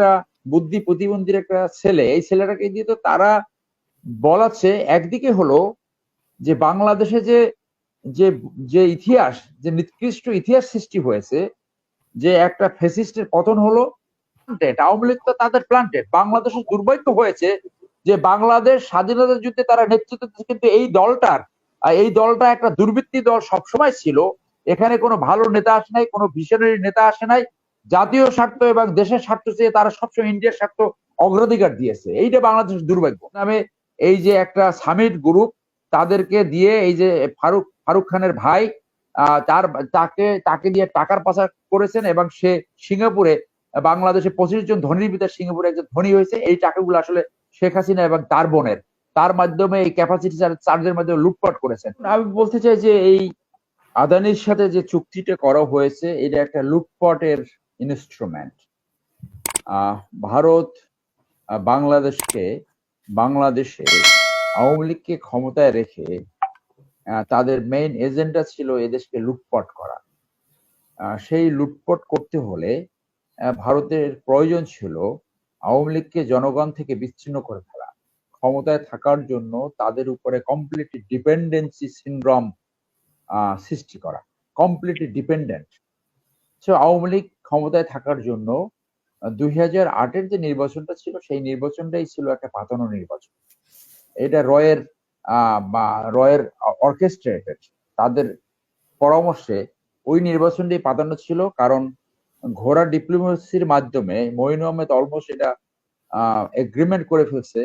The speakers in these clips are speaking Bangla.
একটা বুদ্ধি প্রতিবন্ধীর একটা ছেলে, এই ছেলেটাকে দিয়ে তো তারা বলাচ্ছে একদিকে হলো যে বাংলাদেশে যে যে যে ইতিহাস, যে নিকৃষ্ট ইতিহাস সৃষ্টি হয়েছে, যে একটা ফ্যাসিস্টের পতন হলো, আওয়ামী লীগ তো তাদের প্লান্টেড। বাংলাদেশের দুর্ভাগ্য হয়েছে যে বাংলাদেশ স্বাধীনতার যুদ্ধে তারা নেতৃত্ব দিচ্ছে, কিন্তু এই দলটা একটা দুর্বৃত্তি দল সবসময় ছিল। এখানে কোনো ভালো নেতা আসে নাই, কোনো ভিশনারি নেতা আসে নাই। জাতীয় স্বার্থ এবং দেশের স্বার্থ চেয়ে তারা সবসময় ইন্ডিয়ার স্বার্থ অগ্রাধিকার দিয়েছে। এইটা বাংলাদেশের দুর্ভাগ্য। নামে এই যে একটা সামিট গ্রুপ, তাদেরকে দিয়ে এই যে ফারুক খানের ভাই তাকে দিয়ে টাকার পাচার করেছেন, এবং সে সিঙ্গাপুরে বাংলাদেশে 25 জন ধনীর ভিতরে সিঙ্গাপুরে একজন ধনী হয়েছে। এই টাকাগুলো আসলে শেখ হাসিনা এবং তার বোনের, তার মাধ্যমে এই ক্যাপাসিটি চার্জের মাধ্যমে লুটপাট করেছেন। আমি বলতে চাই যে এই আদানির সাথে যে চুক্তিটা করা হয়েছে, এটা একটা লুটপাটের ইনস্ট্রুমেন্ট। ভারত বাংলাদেশে আওয়ামী লীগকে ক্ষমতায় রেখে তাদের মেইন এজেন্ডা ছিল এদেশকে লুটপাট করা। সেই লুটপাট করতে হলে ভারতের প্রয়োজন ছিল আওয়ামী লীগকে জনগণ থেকে বিচ্ছিন্ন করে ফেলা, ক্ষমতায় থাকার জন্য তাদের উপরে কমপ্লিটলি ডিপেন্ডেন্সি সিনড্রোম সৃষ্টি করা, completely dependent. So Awami League ক্ষমতায় থাকার জন্য 2008-এর যে নির্বাচনটা ছিল, সেই নির্বাচনটাই ছিল একটা পাতানো নির্বাচন। এটা রয়ের অর্কেস্ট্রেটেড, তাদের পরামর্শে ওই নির্বাচনটি পাতানো ছিল। কারণ ঘোড়া ডিপ্লোমেসির মাধ্যমে মঈন আহমেদ অলমোস্ট এটা এগ্রিমেন্ট করে ফেলছে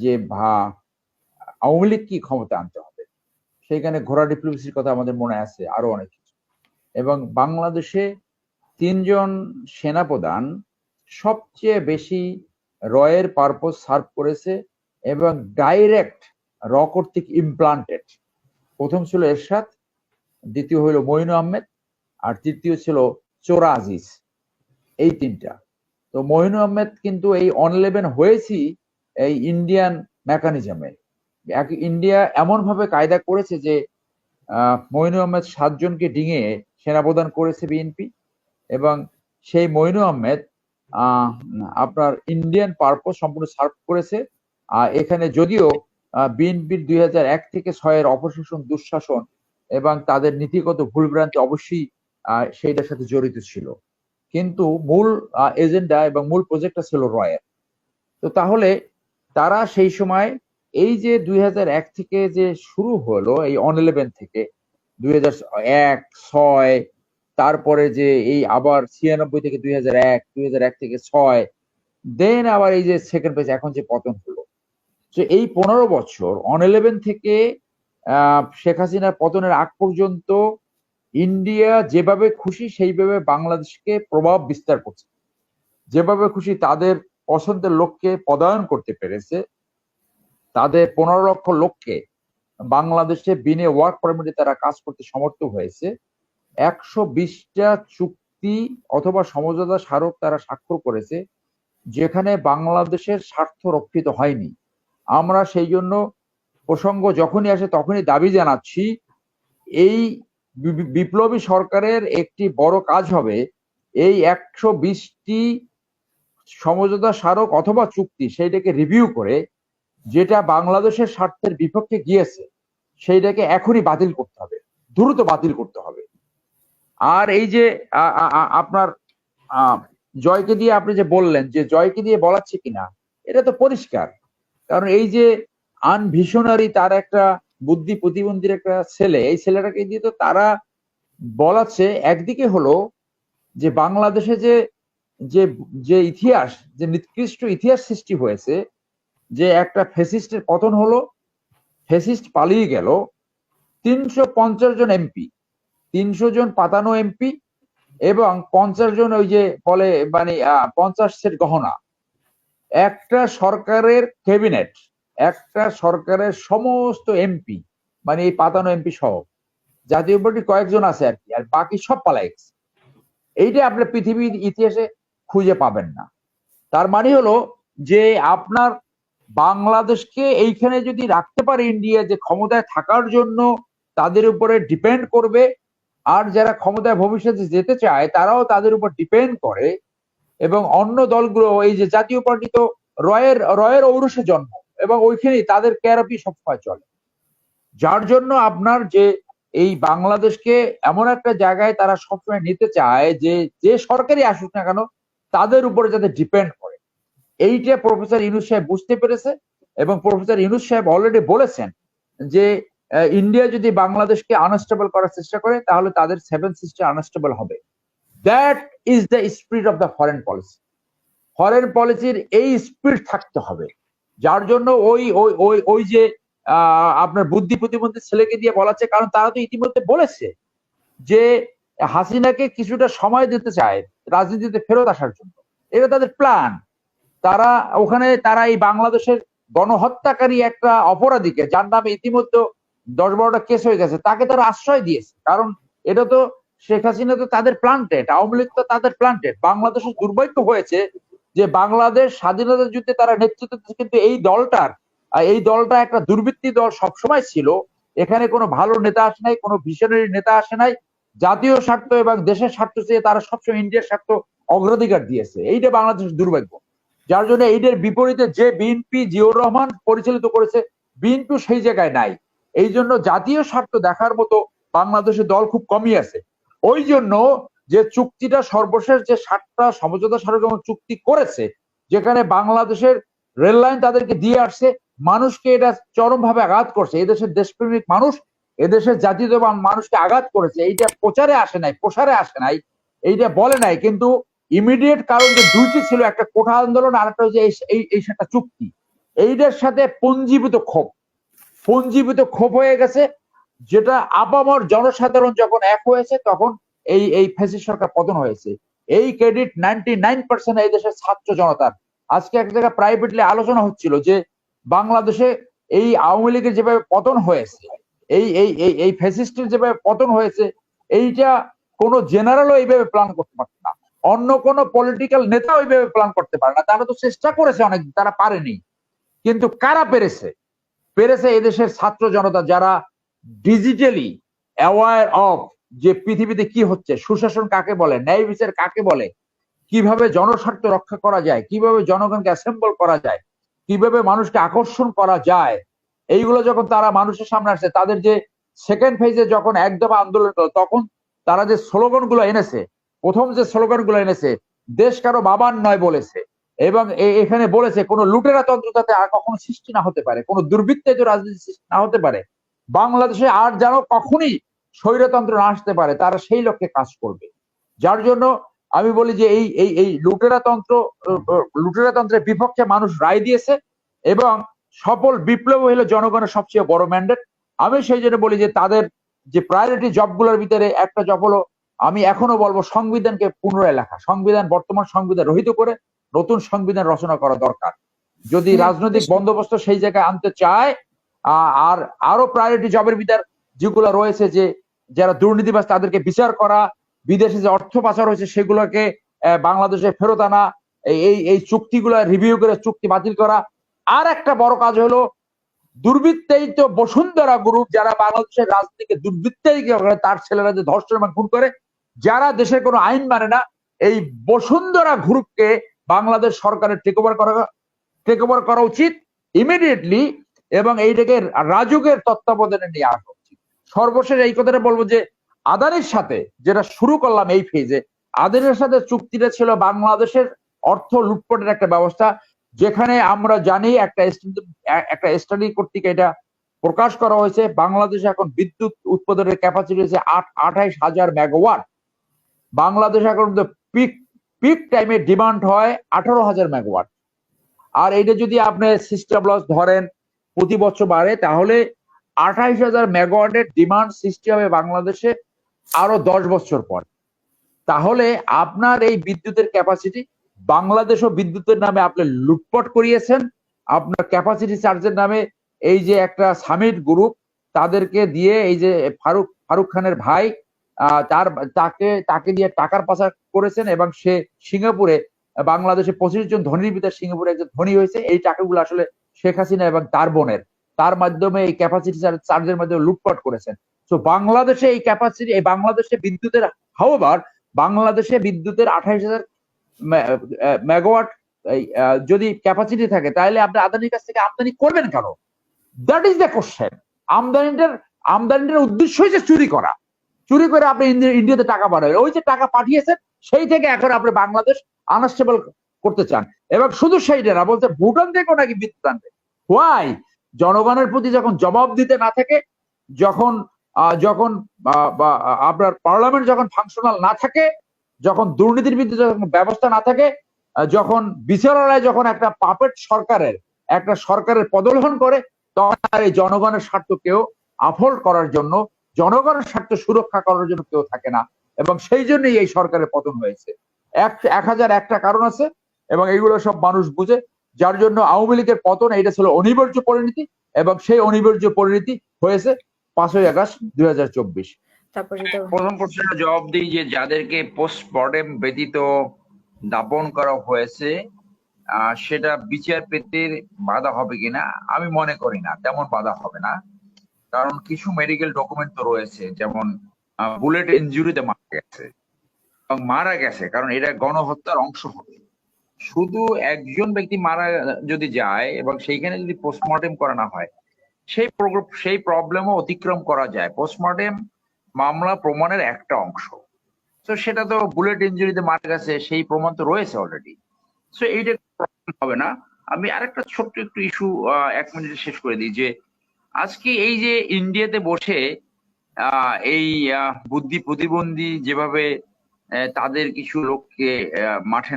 যে আওয়ামী লীগ কি ক্ষমতা আনতে হবে। সেইখানে ঘোড়া ডিপ্লোমেসির কথা আমাদের মনে আছে, আরো অনেক কিছু। এবং বাংলাদেশে 3 জন সেনাপ্রধান সবচেয়ে বেশি রয়ের পারপোজ সার্ভ করেছে এবং ডাইরেক্ট র কর্তৃক ইমপ্লান্টেড। প্রথম ছিল এরশাদ, দ্বিতীয় হইল মঈন আহমেদ, আর তৃতীয় ছিল চোরা আজিজ। এই 3টা। তো মঈন আহমেদ কিন্তু এই অন11 হয়েছি এই ইন্ডিয়ান মেকানিজমে। ইন্ডিয়া এমন ভাবে কায়দা করেছে যে মঈন আহমেদ 7 জনকে ডিঙিয়ে সেনাপ্রধান করেছে বিএনপি, এবং সেই মঈন আহমেদ আপনার ইন্ডিয়ান পারপোজ সম্পূর্ণ সার্ভ করেছে। এখানে যদিও বিএনপির 2001 থেকে 6-এর অপশাসন, দুঃশাসন এবং তাদের নীতিগত ভুলভ্রান্তি অবশ্যই সেইটার সাথে জড়িত ছিল, কিন্তু মূল এজেন্ডা এবং মূল প্রজেক্টটা ছিল রয়ের। তো তাহলে তারা সেই সময় এই যে 2001 থেকে যে শুরু হলো, এই অন11 থেকে 2001, 6, তারপরে যে এই আবার 96 থেকে 2001 থেকে 6, দেন আবার এই যে সেকেন্ড পেজ, এখন যে পতন হলো। তো এই 15 বছর অন11 থেকে শেখ হাসিনার পতনের আগ পর্যন্ত ইন্ডিয়া যেভাবে খুশি সেইভাবে বাংলাদেশকে প্রভাব বিস্তার করছে, যেভাবে খুশি তাদের পছন্দের লোককে পদায়ন করতে পেরেছে। তাদের 15 লক্ষ লোককে বাংলাদেশে বিনে ওয়ার্ক পারমিটে তারা কাজ করতে সমর্থ হয়েছে। 120টা চুক্তি অথবা সমঝোতা স্মারক তারা স্বাক্ষর করেছে, যেখানে বাংলাদেশের স্বার্থ রক্ষিত হয়নি। আমরা সেই জন্য প্রসঙ্গ যখনই আসে তখনই দাবি জানাচ্ছি, এই বিপ্লবী সরকারের একটি বড় কাজ হবে এই 120টি সমঝোতা স্মারক অথবা চুক্তি সেইটাকে রিভিউ করে, যেটা বাংলাদেশের স্বার্থের বিপক্ষে গিয়েছে সেইটাকে এখনই বাতিল করতে হবে, দ্রুত বাতিল করতে হবে। আর এই যে আপনার জয়কে দিয়ে আপনি যে বললেন যে জয়কে দিয়ে বলাচ্ছে কিনা, এটা তো পরিষ্কার। কারণ এই যে আনভিশনারি, তার একটা বুদ্ধি প্রতিবন্ধীর একটা ছেলে, এই ছেলেটাকে দিয়ে তো তারা বলাচ্ছে একদিকে হলো যে বাংলাদেশে যে যে যে ইতিহাস, যে নিকৃষ্ট ইতিহাস সৃষ্টি হয়েছে, যে একটা ফ্যাসিস্টের পতন হলো, ফ্যাসিস্ট পালিয়ে গেল, 350 জন এমপি, 300 জন পাতানো এমপি এবং 50 জন ওই যে বলে মানে 50 সেট গহনা, একটা সরকারের ক্যাবিনেট, একটা সরকারের সমস্ত এমপি, মানে এই পাতানো এমপি সহ জাতীয় পার্টি কয়েকজন আছে আর কি, আর বাকি সব পালাই গেছে। এইটা আপনি পৃথিবীর ইতিহাসে খুঁজে পাবেন না। তার মানে হলো যে আপনার বাংলাদেশকে এইখানে যদি রাখতে পারে ইন্ডিয়া, যে ক্ষমতায় থাকার জন্য তাদের উপরে ডিপেন্ড করবে, আর যারা ক্ষমতায় ভবিষ্যতে যেতে চায় তারাও তাদের উপর ডিপেন্ড করে, এবং অন্য দলগুলো এই যে জাতীয় পার্টি তো রয়ের ঔরসে জন্ম, এবং ওইখানেই তাদের ক্যারাপি সবসময় চলে। যার জন্য আপনার যে এই বাংলাদেশকে এমন একটা জায়গায় তারা সবসময় নিতে চায় যে যে সরকারই আসুক না কেন তাদের উপরে যাতে ডিপেন্ড করে, এইটা প্রফেসর ইউনূস সাহেব বুঝতে পেরেছে। এবং প্রফেসর ইউনূস সাহেব অলরেডি বলেছেন যে ইন্ডিয়া যদি বাংলাদেশকে আনস্টেবল করার চেষ্টা করে তাহলে তাদের সেভেন সিস্টার আনস্টেবল হবে। That is the spirit of the foreign policy. Foreign পলিসির এই স্পিরিট থাকতে হবে। যার জন্য ওই ওই ওই ওই যে আপনার বুদ্ধি প্রতিবন্ধী ছেলেকে দিয়ে বলাচ্ছে, কারণ তারা তো ইতিমধ্যে বলেছে যে হাসিনাকে কিছুটা সময় দিতে চায় রাজনীতিতে ফেরত আসার জন্য। এটা তাদের প্ল্যান। তারা ওখানে তারা এই বাংলাদেশের গণহত্যাকারী একটা অপরাধীকে, যার নামে ইতিমধ্যে 10-12টা কেস হয়ে গেছে, তাকে তারা আশ্রয় দিয়েছে। কারণ এটা তো শেখ হাসিনা তো তাদের প্লান্টেড, আওয়ামী লীগ তো তাদের প্লান্টেড। বাংলাদেশের দুর্ভাগ্য হয়েছে যে বাংলাদেশ স্বাধীনতা যুদ্ধে তারা নেতৃত্ব দিচ্ছে, কিন্তু এই দলটা একটা দুর্বৃত্তি দল সবসময় ছিল। এখানে কোনো ভালো নেতা আসে নাই, কোনো ভিশনারি নেতা আসে নাই। জাতীয় স্বার্থ এবং দেশের স্বার্থ চেয়ে তারা সবসময় ইন্ডিয়ার স্বার্থ অগ্রাধিকার দিয়েছে। এইটা বাংলাদেশের দুর্ভাগ্য। যার জন্য এইটার বিপরীতে যে বিএনপি জিয়াউর রহমান পরিচালিত করেছে, বিএনপি সেই জায়গায় নাই। এই জন্য জাতীয় স্বার্থ দেখার মতো বাংলাদেশের দল খুব কমই আছে। ওই জন্য যে চুক্তিটা সর্বশেষ যে 7টা সমঝোতা স্মারক চুক্তি করেছে, যেখানে বাংলাদেশের রেল লাইন তাদেরকে দিয়ে আসছে, মানুষকে এটা চরমভাবে আঘাত করছে। এদেশের দেশপ্রেমিক মানুষ, এদেশের জাতীয়তাবান মানুষকে আঘাত করেছে। এইটা প্রচারে আসে নাই, প্রসারে আসে নাই, এইটা বলে নাই। কিন্তু ইমিডিয়েট কারণ যে দুইটি ছিল, একটা কোঠা আন্দোলন আর একটা হচ্ছে এই 7টা চুক্তি। এইটার সাথে পুঞ্জীবিত ক্ষোভ হয়ে গেছে, যেটা আপামর জনসাধারণ যখন এক হয়েছে তখন এই ফ্যাসিস্ট সরকার পতন হয়েছে। এই ক্রেডিট 99% এই দেশের ছাত্র জনতার। আজকে এক জায়গায় প্রাইভেটলি আলোচনা হচ্ছিল যে বাংলাদেশে এই আওয়ামী লীগের যেভাবে পতন হয়েছে, এই ফ্যাসিস্টের যেভাবে পতন হয়েছে, এইটা কোনো জেনারেলও এইভাবে প্ল্যান করতে পারত না, অন্য কোনো পলিটিক্যাল নেতা ওইভাবে প্ল্যান করতে পারে না। তারা তো চেষ্টা করেছে অনেক, তারা পারেনি। কিন্তু কারা পেরেছে? এদেশের ছাত্র জনতা, যারা ডিজিটালি অ্যাওয়ার অফ যে পৃথিবীতে কি হচ্ছে, সুশাসন কাকে বলে, ন্যায় বিচার কাকে বলে, কিভাবে জনস্বার্থ রক্ষা করা যায়, কিভাবে জনগণকে অ্যাসেম্বল করা যায়, কিভাবে মানুষকে আকর্ষণ করা যায়, এইগুলো যখন তারা মানুষের সামনে আসছে, তাদের যে সেকেন্ড ফেজে যখন একদম আন্দোলন হলো, তখন তারা যে স্লোগান গুলো এনেছে, প্রথম যে স্লোগান গুলো এনেছে, দেশ কারো বাবার নয় বলেছে, এবং এখানে বলেছে কোনো লুটেরা তন্ত্র যাতে আর কখনো সৃষ্টি না হতে পারে, কোনো দুর্বৃত্তায়িত রাজনীতি সৃষ্টি না হতে পারে, বাংলাদেশে আর যেন কখনই স্বৈরতন্ত্র না আসতে পারে, তারা সেই লক্ষ্যে কাজ করবে। যার জন্য আমি বলি যে এই লুটেরাতন্ত্রের বিপক্ষে মানুষ রায় দিয়েছে, এবং সফল বিপ্লব হলো জনগণের সবচেয়ে বড় ম্যান্ডেট। আমি সেই জন্য বলি যে তাদের যে প্রায়োরিটি জবগুলোর ভিতরে একটা জব হলো, আমি এখনো বলবো সংবিধানকে পুনরায় লেখা, বর্তমান সংবিধান রহিত করে নতুন সংবিধান রচনা করা দরকার যদি রাজনৈতিক বন্দোবস্ত সেই জায়গায় আনতে চায়। আর আরো প্রায়োরিটি জবের ভিতর যেগুলো রয়েছে, যে যারা দুর্নীতিবাজ তাদেরকে বিচার করা, বিদেশে যে অর্থ পাচার হয়েছে সেগুলোকে বাংলাদেশে ফেরত আনা, এই চুক্তিগুলো রিভিউ করে চুক্তি বাতিল করা। আর একটা বড় কাজ হলো দুর্বৃত্তায়িত বসুন্ধরা গ্রুপ, যারা বাংলাদেশের রাজনীতিকে দুর্বৃত্তায়িত করে, তার ছেলেরা যে ধর্ষণ এবং খুন করে, যারা দেশের কোনো আইন মানে না, এই বসুন্ধরা গ্রুপকে বাংলাদেশ সরকারের টেক ওভার করা উচিত ইমিডিয়েটলি, এবং এইটাকে রাজুকের তত্ত্বাবধানে নিয়ে আসা উচিত। সর্বশেষ এই কথাটা বলবো যে আদানির সাথে যেটা শুরু করলাম এই ফেজে, আদানির সাথে চুক্তিটা ছিল বাংলাদেশের অর্থ লুটপাটের একটা ব্যবস্থা, যেখানে আমরা জানি একটা স্টাডি কর্তৃক এটা প্রকাশ করা হয়েছে, বাংলাদেশে এখন বিদ্যুৎ উৎপাদনের ক্যাপাসিটি হচ্ছে 28,000 মেগাওয়াট। বাংলাদেশ এখন পিক টাইমে ডিমান্ড হয় 18,000 মেগাওয়াট। আর এটা যদি আপনি সিস্টেম লস ধরেন প্রতি বছর বাড়ে, তাহলে 28,000 মেগাওয়াটের ডিমান্ড সৃষ্টি হবে বাংলাদেশে আরো 10 বছর পর। তাহলে আপনার এই বিদ্যুতের ক্যাপাসিটি, বাংলাদেশও বিদ্যুতের নামে আপনি লুটপাট করিয়েছেন, আপনার ক্যাপাসিটি চার্জের নামে এই যে একটা সামিট গ্রুপ তাদেরকে দিয়ে, এই যে ফারুক খানের ভাই, তাকে দিয়ে টাকার পাচার করেছেন, এবং সে সিঙ্গাপুরে বাংলাদেশে 25 জন ধনীর ভিতরে সিঙ্গাপুরে একজন ধনী হয়েছে। এই টাকাগুলো আসলে শেখ হাসিনা এবং তার বোনের, তার মাধ্যমে এই ক্যাপাসিটি চার্জের মাধ্যমে লুটপাট করেছেন। তো বাংলাদেশে এই ক্যাপাসিটি, এই বাংলাদেশে বিদ্যুতের, হাওয়ার বাংলাদেশে বিদ্যুতের 28,000 মেগাওয়াট যদি ক্যাপাসিটি থাকে, তাহলে আপনি আদানির কাছ থেকে আমদানি করবেন কেন? That is the question. আমদানিটার উদ্দেশ্য হচ্ছে চুরি করা। চুরি করে আপনি ইন্ডিয়াতে টাকা পাঠাবেন, ওই যে টাকা পাঠিয়েছেন সেই থেকে এখন আপনি বাংলাদেশ আনস্টেবল করতে চান। এবং শুধু সেইটা না, বলতে ভুটান থেকেও নাকি বিদ্যুৎ আনবে। হোয়াই? জনগণের প্রতি যখন জবাব দিতে না থাকে, যখন যখন আপনার পার্লামেন্ট যখন ফাংশনাল না থাকে, যখন দুর্নীতির বিরুদ্ধে যখন ব্যবস্থা না থাকে, যখন বিচারালয় যখন একটা পাপেট সরকারের পদগ্রহণ করে, তখন আর এই জনগণের স্বার্থ কেউ আপহোল্ড করার জন্য, জনগণের স্বার্থ সুরক্ষা করার জন্য কেউ থাকে না। এবং সেই জন্যই এই সরকারের পতন হয়েছে। 1001টা কারণ আছে এবং এইগুলো সব মানুষ বুঝে, যার জন্য আওয়ামী লীগের পতন এটা ছিল অনিবার্য পরিণতি, এবং সেই অনিবার্য পরিণতি হয়েছে 5ই আগস্ট 2024। প্রথম প্রশ্নের জবাব দিই যে যাদেরকে পোস্টমর্টেম ব্যতীত দাপন করা হয়েছে সেটা বিচার পেতে বাধা হবে কিনা, আমি মনে করি না তেমন বাধা হবে না। কারণ কিছু মেডিকেল ডকুমেন্ট তো রয়েছে, যেমন বুলেট ইনজুরিতে মারা গেছে, কারণ এটা গণহত্যার অংশ হবে। শুধু একজন ব্যক্তি মারা যদি যায় এবং সেইখানে যদি পোস্টমর্টেম করা না হয়, সেই প্রবলেমও অতিক্রম করা যায়। পোস্টমর্টেম মামলা প্রমাণের একটা অংশ। তো সেটা তো বুলেট ইনজুরিতে মারা গেছে, সেই প্রমাণ তো রয়েছে অলরেডি। সো এইটা প্রবলেম হবে না। আমি আরেকটা ছোট্ট একটু ইস্যু 1 মিনিটে শেষ করে দিই, যে আজকে এই যে ইন্ডিয়াতে বসে এই বুদ্ধি প্রতিবন্ধী যেভাবে তাদের কিছু লোককে মাঠে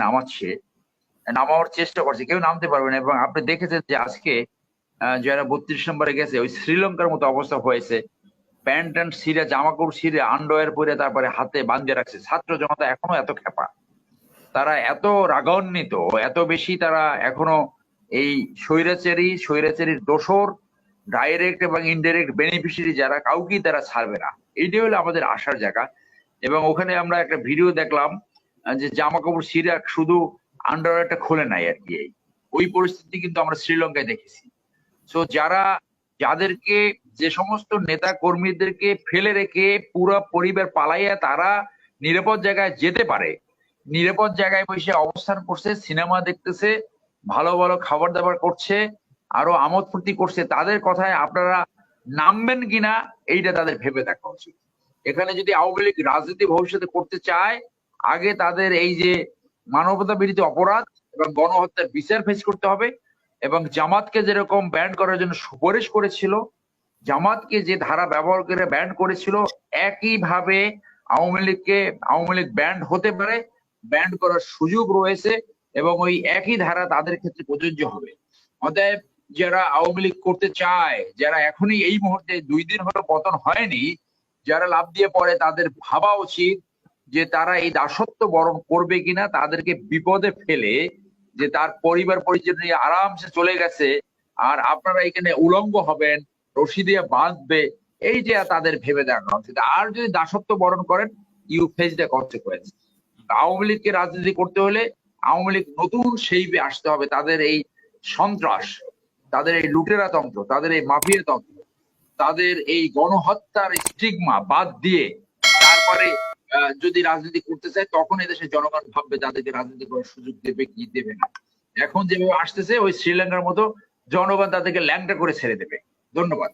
নামাবার চেষ্টা করছে, কেউ নামতে পারবে না। এবং আপনি দেখেছেন যে আজকে যারা 32 নম্বরে গেছে, ওই শ্রীলঙ্কার মতো অবস্থা হয়েছে। প্যান্ট ট্যান্ট ছিঁড়ে, জামা কাপড় ছিঁড়ে, আন্ডারওয়্যার পরে তারপরে হাতে বাঁধিয়ে রাখছে। ছাত্র জনতা এখনো এত খেপা, তারা এত রাগান্বিত, এত বেশি তারা এখনো এই স্বৈরাচারীর দোসর, ডাইরেক্ট এবং ইনডাইরেক্ট বেনিফিশিয়ারি যারা, কাউকেই তারা ছাড়বে না। এইটাই হলো আমাদের আশার জায়গা। এবং ওখানে আমরা একটা ভিডিও দেখলাম যে জামা কাপড় ছিঁড়ে শুধু আন্ডারওয়্যারটা খুলে নাই আর কি। ওই পরিস্থিতি কিন্তু আমরা শ্রীলঙ্কায় দেখেছি। সো যাদেরকে, যে সমস্ত নেতা কর্মীদেরকে ফেলে রেখে পুরো পরিবার পালাইয়া তারা নিরাপদ জায়গায় যেতে পারে, নিরাপদ জায়গায় বসে অবস্থান করছে, সিনেমা দেখতেছে, ভালো ভালো খাবার দাবার করছে, আরো আমোদ ফুর্তি করছে, তাদের কথায় আপনারা নামবেন কিনা এইটা তাদের ভেবে দেখা উচিত। এখানে যদি আওয়ামী লীগ রাজনীতি ভবিষ্যতে করতে চায়, আগে তাদের এই যে মানবতা বিরোধী অপরাধ এবং গণহত্যার বিচার ফেস করতে হবে। এবং জামাতকে যেরকম ব্যান্ড করার জন্য সুপারিশ করেছিল, জামাতকে যে ধারা ব্যবহার করে ব্যান্ড করেছিল, একইভাবে আওয়ামী লীগ ব্যান্ড হতে পারে, ব্যান্ড করার সুযোগ রয়েছে, এবং ওই একই ধারা তাদের ক্ষেত্রে প্রযোজ্য হবে। অতএব যারা আওয়ামী লীগ করতে চায়, যারা এখনই এই মুহূর্তে 2 দিন হলো পতন হয়নি, যারা লাভ দিয়ে পড়ে, তাদের ভাবা উচিত যে তারা এই দাসত্ব বরণ করবে কিনা। তাদেরকে বিপদে ফেলে যে তার পরিবার পরিজন নিয়ে আরামসে চলে গেছে, আর আপনারা এখানে উলঙ্গ হবেন, রশি দিয়ে বাঁধবে, এই যে তাদের ভেবে দেখা উচিত। আর যদি দাসত্ব বরণ করেন, you face the consequence. Awami লীগকে রাজনীতি করতে হলে আওয়ামী লীগ নতুন সেইবে আসতে হবে। তাদের এই সন্ত্রাস, তাদের এই লুটেরা তন্ত্র, তাদের এই মাফিয়া তন্ত্র, তাদের এই গণহত্যার স্টিগমা বাদ দিয়ে তারপরে যদি রাজনীতি করতে চায়, তখন এদেশের জনগণ ভাববে তাদেরকে রাজনীতি করার সুযোগ দেবে কি দেবে না। এখন যেভাবে আসতেছে, ওই শ্রীলঙ্কার মতো জনগণ তাদেরকে ল্যাংটা করে ছেড়ে দেবে। ধন্যবাদ।